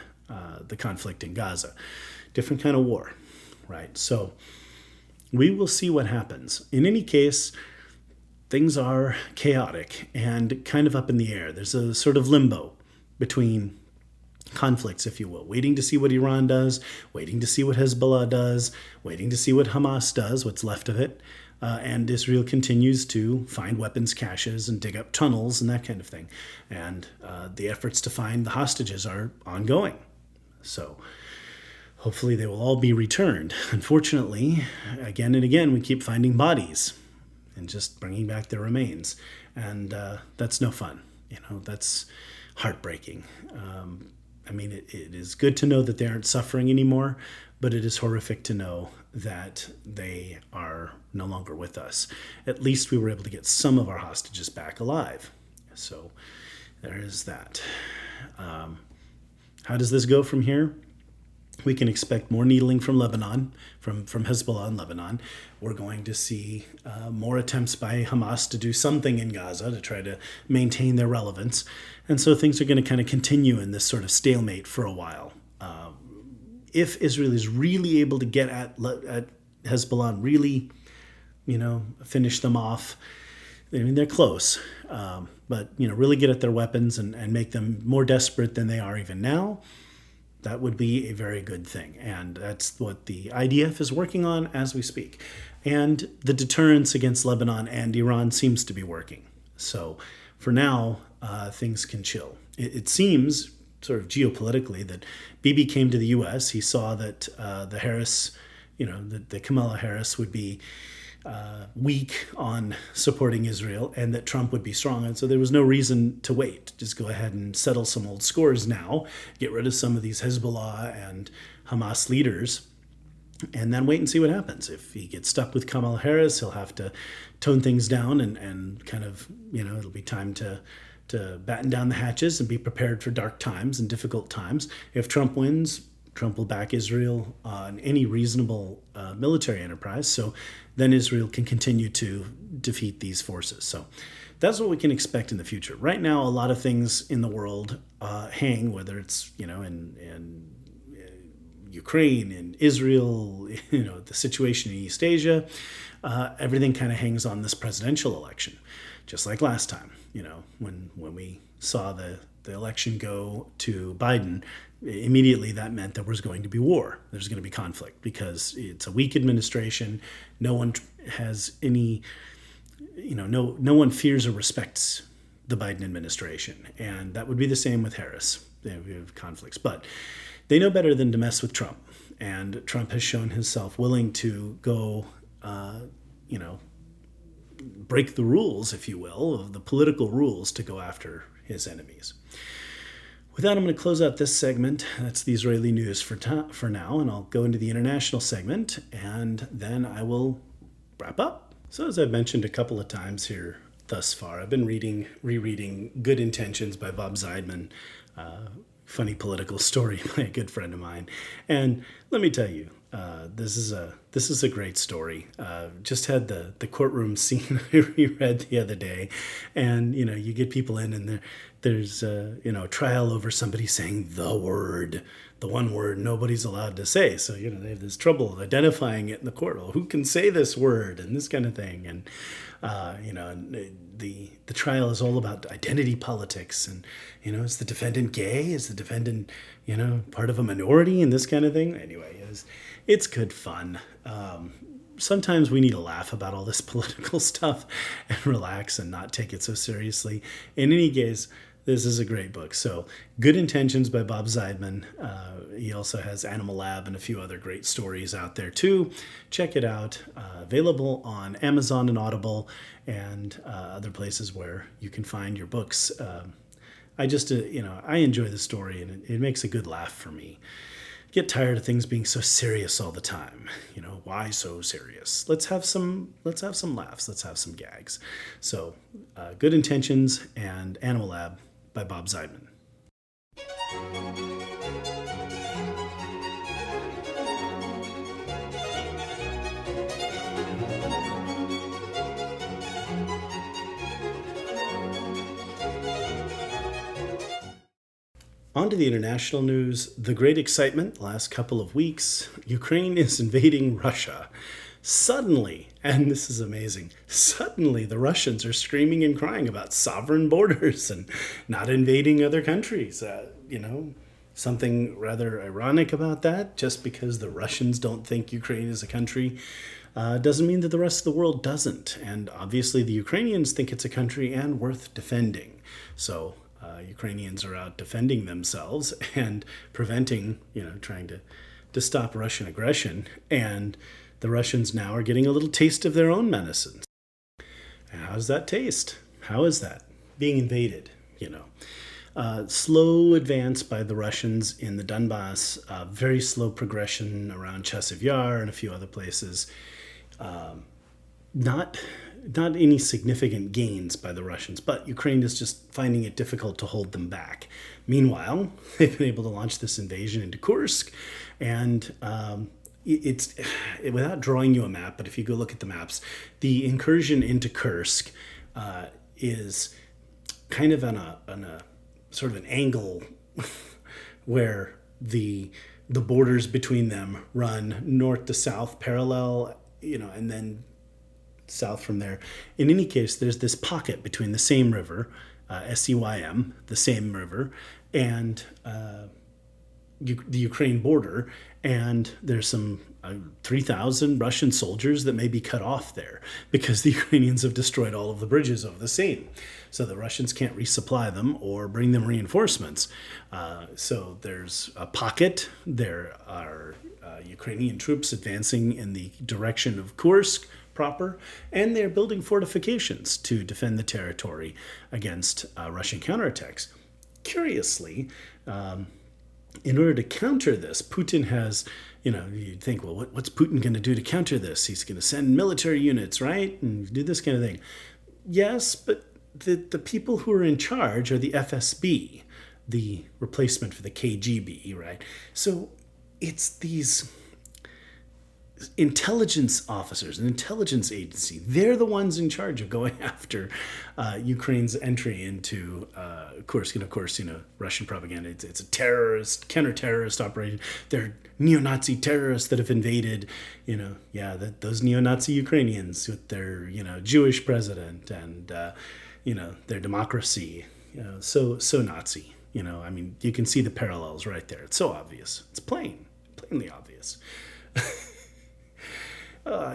the conflict in Gaza. Different kind of war, right? So we will see what happens. In any case, things are chaotic and kind of up in the air. There's a sort of limbo between conflicts, if you will, waiting to see what Iran does, waiting to see what Hezbollah does, waiting to see what Hamas does, what's left of it. And Israel continues to find weapons caches and dig up tunnels and that kind of thing. And the efforts to find the hostages are ongoing. So hopefully they will all be returned. Unfortunately, again and again, we keep finding bodies and just bringing back their remains. And that's no fun. That's heartbreaking. It is good to know that they aren't suffering anymore, but it is horrific to know that they are no longer with us. At least we were able to get some of our hostages back alive. So there is that. How does this go from here? We can expect more needling from Lebanon, from Hezbollah in Lebanon. We're going to see more attempts by Hamas to do something in Gaza to try to maintain their relevance. And so things are going to kind of continue in this sort of stalemate for a while. If Israel is really able to get at Hezbollah and really, finish them off, I mean, they're close. But, really get at their weapons and make them more desperate than they are even now, that would be a very good thing. And that's what the IDF is working on as we speak. And the deterrence against Lebanon and Iran seems to be working. So for now, things can chill. It seems, sort of geopolitically, that Bibi came to the U.S. He saw that the Harris, that Kamala Harris would be weak on supporting Israel and that Trump would be strong. And so there was no reason to wait. Just go ahead and settle some old scores now, get rid of some of these Hezbollah and Hamas leaders, and then wait and see what happens. If he gets stuck with Kamala Harris, he'll have to tone things down and kind of, it'll be time to batten down the hatches and be prepared for dark times and difficult times. If Trump wins, Trump will back Israel on any reasonable military enterprise. So then Israel can continue to defeat these forces. So that's what we can expect in the future. Right now, a lot of things in the world hang, whether it's, in Ukraine, in Israel, the situation in East Asia, everything kind of hangs on this presidential election, just like last time, when we saw the election go to Biden. Immediately that meant there was going to be war. There's going to be conflict because it's a weak administration. No one has any, no one fears or respects the Biden administration. And that would be the same with Harris. We have conflicts. But they know better than to mess with Trump. And Trump has shown himself willing to go, break the rules, if you will, of the political rules to go after his enemies. With that, I'm going to close out this segment. That's the Israeli news for now, and I'll go into the international segment, and then I will wrap up. So as I've mentioned a couple of times here thus far, I've been rereading Good Intentions by Bob Zeidman, funny political story by a good friend of mine. And let me tell you, this is a great story. Just had the courtroom scene I reread the other day, and you get people in and there's a trial over somebody saying the one word nobody's allowed to say. So they have this trouble of identifying it in the court. Well, who can say this word and this kind of thing, and the trial is all about identity politics, and is the defendant gay? Is the defendant part of a minority and this kind of thing? Anyway, it's good fun. Sometimes we need to laugh about all this political stuff and relax and not take it so seriously. In any case, this is a great book. So, Good Intentions by Bob Zeidman. He also has Animal Lab and a few other great stories out there too. Check it out. Available on Amazon and Audible and other places where you can find your books. I just, I enjoy the story, and it makes a good laugh for me. Get tired of things being so serious all the time. Why so serious? Let's have some laughs. Let's have some gags. So, Good Intentions and Animal Lab by Bob Zeidman. On to the international news. The great excitement last couple of weeks. Ukraine is invading Russia. Suddenly, and this is amazing, suddenly the Russians are screaming and crying about sovereign borders and not invading other countries. Something rather ironic about that. Just because the Russians don't think Ukraine is a country doesn't mean that the rest of the world doesn't. And obviously the Ukrainians think it's a country and worth defending. So Ukrainians are out defending themselves and preventing, trying to stop Russian aggression. And the Russians now are getting a little taste of their own medicine. And how's that taste? How is that? Being invaded, Slow advance by the Russians in the Dunbas, very slow progression around Chesav Yar and a few other places. Not not any significant gains by the Russians, but Ukraine is just finding it difficult to hold them back. Meanwhile, they've been able to launch this invasion into Kursk, and it's without drawing you a map, but if you go look at the maps, the incursion into Kursk is kind of on a sort of an angle where the borders between them run north to south parallel, and then south from there. In any case, there's this pocket between the same river, Seym, the same river, and the Ukraine border, and there's some 3,000 Russian soldiers that may be cut off there because the Ukrainians have destroyed all of the bridges over the Seine. So the Russians can't resupply them or bring them reinforcements. So there's a pocket. There are Ukrainian troops advancing in the direction of Kursk proper, and they're building fortifications to defend the territory against Russian counterattacks. Curiously, in order to counter this, Putin has, you'd think, well, what's Putin going to do to counter this? He's going to send military units, right? And do this kind of thing. Yes, but the people who are in charge are the FSB, the replacement for the KGB, right? So it's these intelligence officers, an intelligence agency. They're the ones in charge of going after Ukraine's entry into Kursk. And of course, Russian propaganda, it's a terrorist, counter-terrorist operation. They're neo-Nazi terrorists that have invaded, those neo-Nazi Ukrainians with their, Jewish president and, their democracy. So Nazi. You can see the parallels right there. It's so obvious. It's plainly obvious.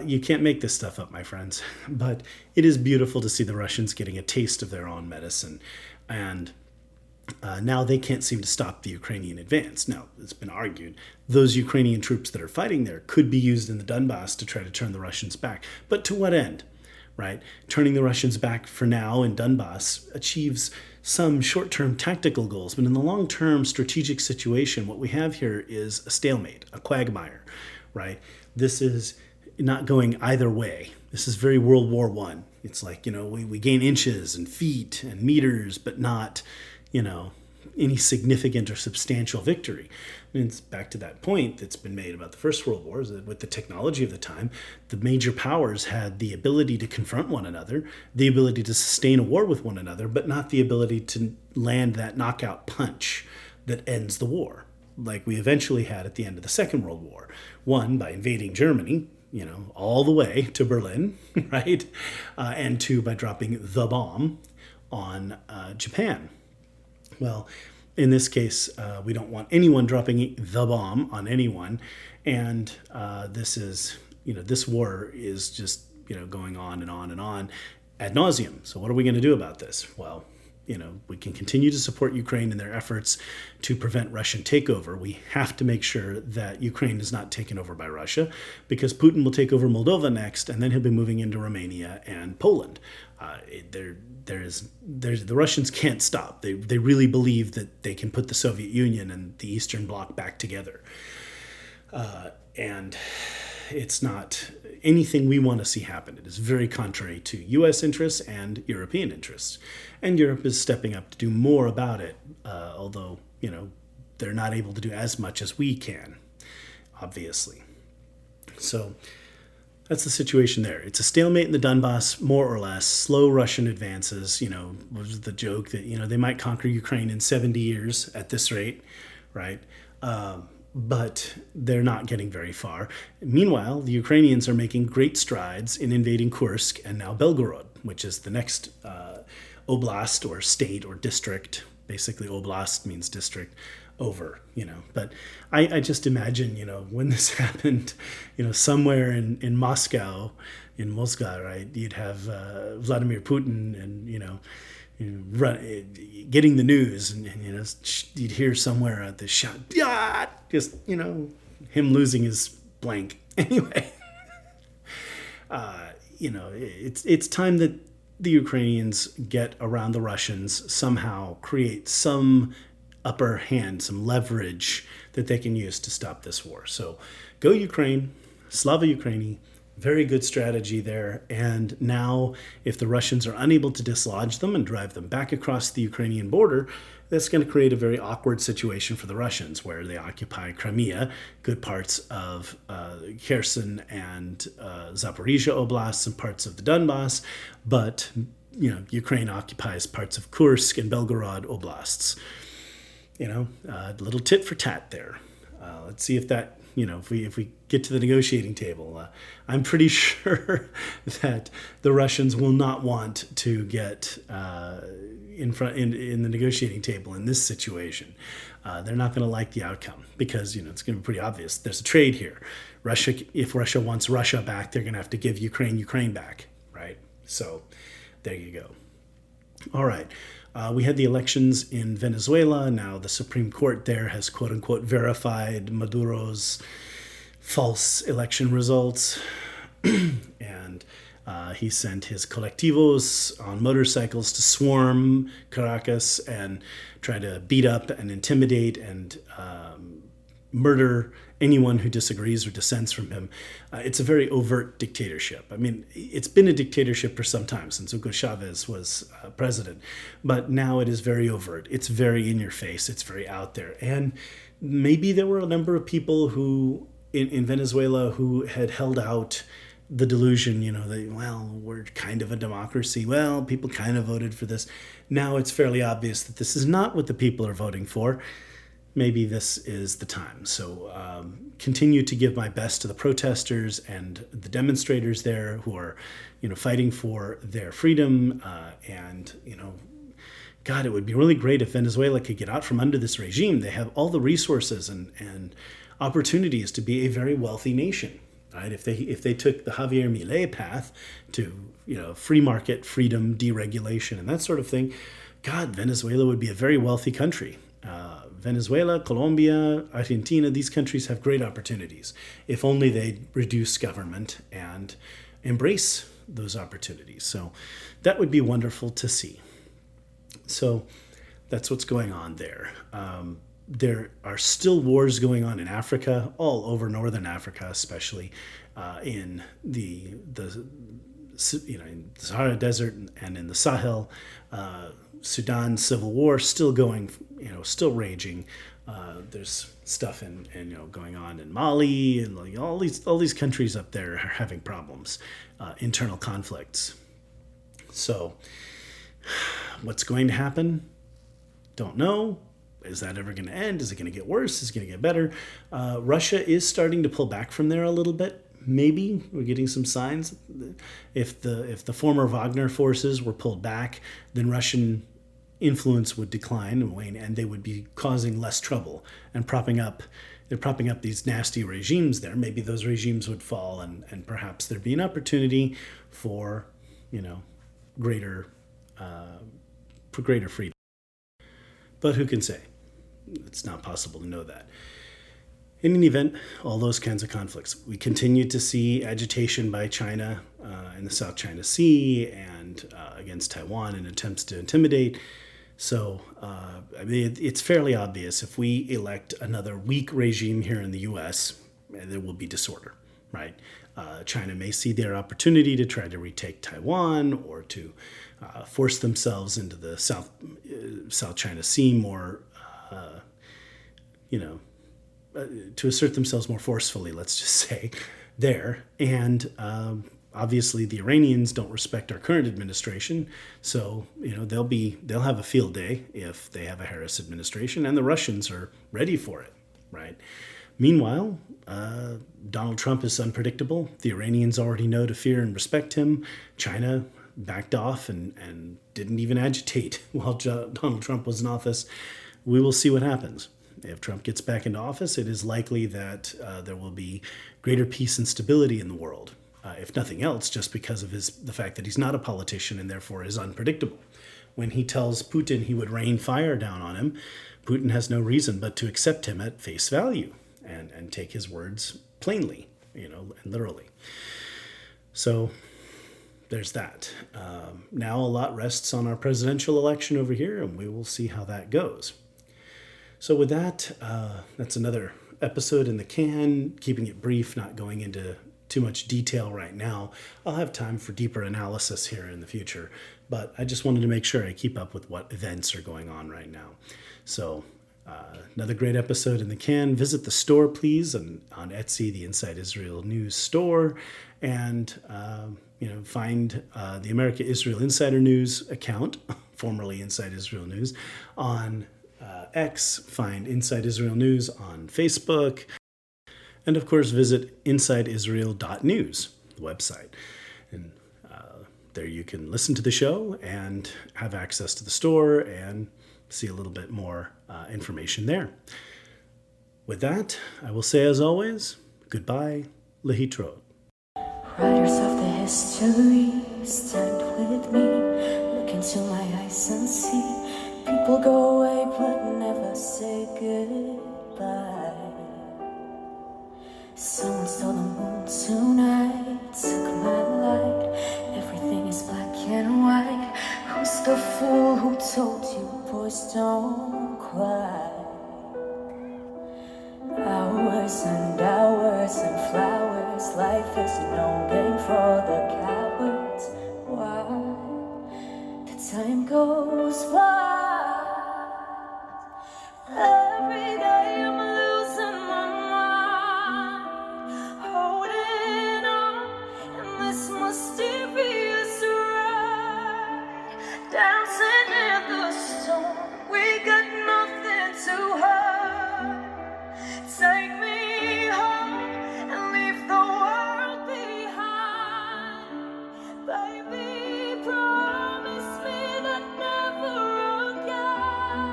You can't make this stuff up, my friends. But it is beautiful to see the Russians getting a taste of their own medicine. And now they can't seem to stop the Ukrainian advance. Now, it's been argued those Ukrainian troops that are fighting there could be used in the Dunbas to try to turn the Russians back. But to what end, right? Turning the Russians back for now in Dunbas achieves some short-term tactical goals. But in the long-term strategic situation, what we have here is a stalemate, a quagmire, right? This is not going either way. This is very World War I. It's like, we gain inches and feet and meters, but not, any significant or substantial victory. And it's back to that point that's been made about the First World War, is that with the technology of the time, the major powers had the ability to confront one another, the ability to sustain a war with one another, but not the ability to land that knockout punch that ends the war, like we eventually had at the end of the Second World War. One, by invading Germany, all the way to Berlin, right? And two, by dropping the bomb on Japan. Well, in this case, we don't want anyone dropping the bomb on anyone. And this war is just, going on and on and on ad nauseum. So what are we going to do about this? Well, we can continue to support Ukraine in their efforts to prevent Russian takeover. We have to make sure that Ukraine is not taken over by Russia, because Putin will take over Moldova next, and then he'll be moving into Romania and Poland. The Russians can't stop. They really believe that they can put the Soviet Union and the Eastern Bloc back together. And it's not anything we want to see happen. It is very contrary to U.S. interests and European interests. And Europe is stepping up to do more about it, although, they're not able to do as much as we can, obviously. So that's the situation there. It's a stalemate in the Donbass, more or less. Slow Russian advances, was the joke that, they might conquer Ukraine in 70 years at this rate, right? But they're not getting very far. Meanwhile, the Ukrainians are making great strides in invading Kursk and now Belgorod, which is the next oblast or state or district. Basically, oblast means district over, But I just imagine, when this happened, somewhere in Moscow, right, you'd have Vladimir Putin and, getting the news, and you'd hear somewhere at the shot, just him losing his blank. Anyway, it's time that the Ukrainians get around the Russians, somehow create some upper hand, some leverage that they can use to stop this war. So go Ukraine, Slava Ukraini, Very good strategy there. And now, if the Russians are unable to dislodge them and drive them back across the Ukrainian border, that's going to create a very awkward situation for the Russians, where they occupy Crimea, good parts of Kherson and Zaporizhia Oblasts, and parts of the Dunbas, but Ukraine occupies parts of Kursk and Belgorod Oblasts. A little tit for tat there. Let's see if that, if we get to the negotiating table, I'm pretty sure that the Russians will not want to get in the negotiating table in this situation. They're not going to like the outcome because it's going to be pretty obvious. There's a trade here. If Russia wants Russia back, they're going to have to give Ukraine back, right? So there you go. All right. We had the elections in Venezuela. Now the Supreme Court there has quote unquote verified Maduro's false election results. And he sent his colectivos on motorcycles to swarm Caracas and try to beat up and intimidate and murder anyone who disagrees or dissents from him. It's a very overt dictatorship. I mean, it's been a dictatorship for some time, since Hugo Chavez was president, but now it is very overt. It's very in your face. It's very out there. And maybe there were a number of people who in Venezuela who had held out the delusion, that, we're kind of a democracy. Well, people kind of voted for this. Now it's fairly obvious that this is not what the people are voting for. Maybe this is the time. So continue to give my best to the protesters and the demonstrators there who are, fighting for their freedom. And God, it would be really great if Venezuela could get out from under this regime. They have all the resources and opportunities to be a very wealthy nation. Right? If they took the Javier Milei path to free market, freedom, deregulation, and that sort of thing, God, Venezuela would be a very wealthy country. Venezuela, Colombia, Argentina, these countries have great opportunities if only they reduce government and embrace those opportunities. So that would be wonderful to see. So that's what's going on there. There are still wars going on in Africa, all over northern Africa, especially in the Sahara Desert and in the Sahel. Sudan civil war still going, still raging. There's stuff going on in Mali and all these countries up there are having problems, internal conflicts. So what's going to happen? Don't know. Is that ever going to end? Is it going to get worse? Is it going to get better? Russia is starting to pull back from there a little bit. Maybe we're getting some signs. If the former Wagner forces were pulled back, then Russian influence would decline and wane, and they would be causing less trouble and they're propping up these nasty regimes there. Maybe those regimes would fall, and perhaps there'd be an opportunity for greater freedom. But who can say? It's not possible to know that. In any event, all those kinds of conflicts. We continue to see agitation by China in the South China Sea and against Taiwan in attempts to intimidate. So, it's fairly obvious if we elect another weak regime here in the U.S., there will be disorder, right? China may see their opportunity to try to retake Taiwan or to force themselves into the South China Sea more, to assert themselves more forcefully, let's just say, there. And obviously the Iranians don't respect our current administration, so they'll have a field day if they have a Harris administration, and the Russians are ready for it, right? Meanwhile, Donald Trump is unpredictable. The Iranians already know to fear and respect him. China backed off and didn't even agitate while Donald Trump was in office. We will see what happens. If Trump gets back into office, it is likely that there will be greater peace and stability in the world. If nothing else, just because of the fact that he's not a politician and therefore is unpredictable. When he tells Putin he would rain fire down on him, Putin has no reason but to accept him at face value and take his words plainly, and literally. So there's that. Now a lot rests on our presidential election over here, and we will see how that goes. So with that, that's another episode in the can, keeping it brief, not going into too much detail right now. I'll have time for deeper analysis here in the future, but I just wanted to make sure I keep up with what events are going on right now. So another great episode in the can. Visit the store, please, on Etsy, the Inside Israel News store, and find the America Israel Insider News account, formerly Inside Israel News, on X. Find Inside Israel News on Facebook, and of course visit insideisrael.news, the website, and there you can listen to the show and have access to the store and see a little bit more information there. With that, I will say, as always, goodbye, lehitrot. Writers of the history, stand with me, look into my eyes and see. People go away but never say goodbye. Someone stole the moon tonight, took my light. Everything is black and white. Who's the fool who told you boys don't cry? Hours and hours and flowers. Life is no game for the cowards. Why? The time goes by. Every day I'm losing my mind, holding on in this mysterious ride, dancing in the storm. We got nothing to hide. Take me home and leave the world behind. Baby, promise me that never again.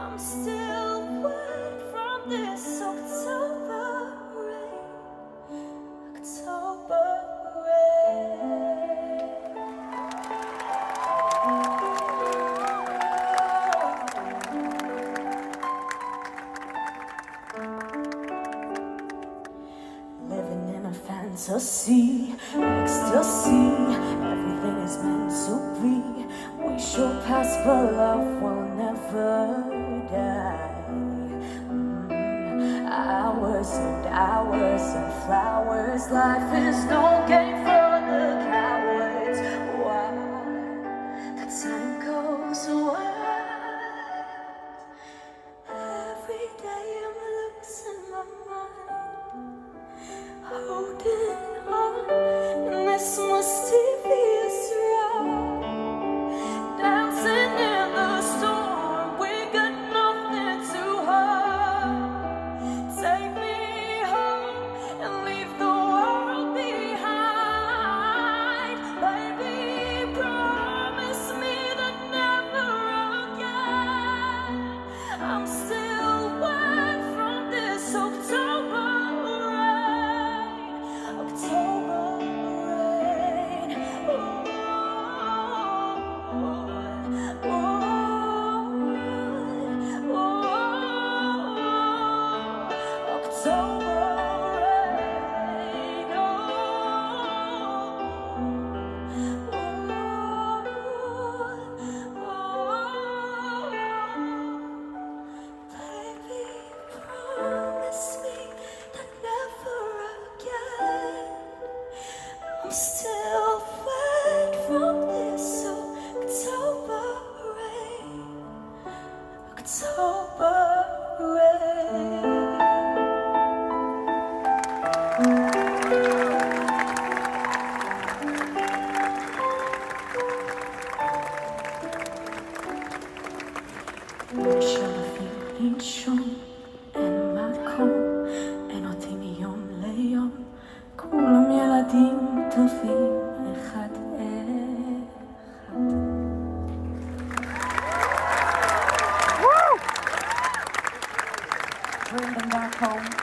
I'm still wet from this October rain. October rain. Living in a fantasy, ecstasy, everything is meant to be. We shall pass, but love will never die. Hours and hours and flowers. Life is no game for the cowards. Why? The time goes wild. Every day I'm losing my mind, holding on in this mysterious ride, dancing in the storm. We got nothing to hide. Take me home and leave the world behind. Baby, promise me that never again. I'm still wet from this October rain. October rain. October rain. Baby, promise me that never again. I'm still wet from this October rain. October rain. Mensch-Kight, אין מקום, אין אותי מיום ליום. כולם ילדים טובים, אחד אחד. Bring them back home.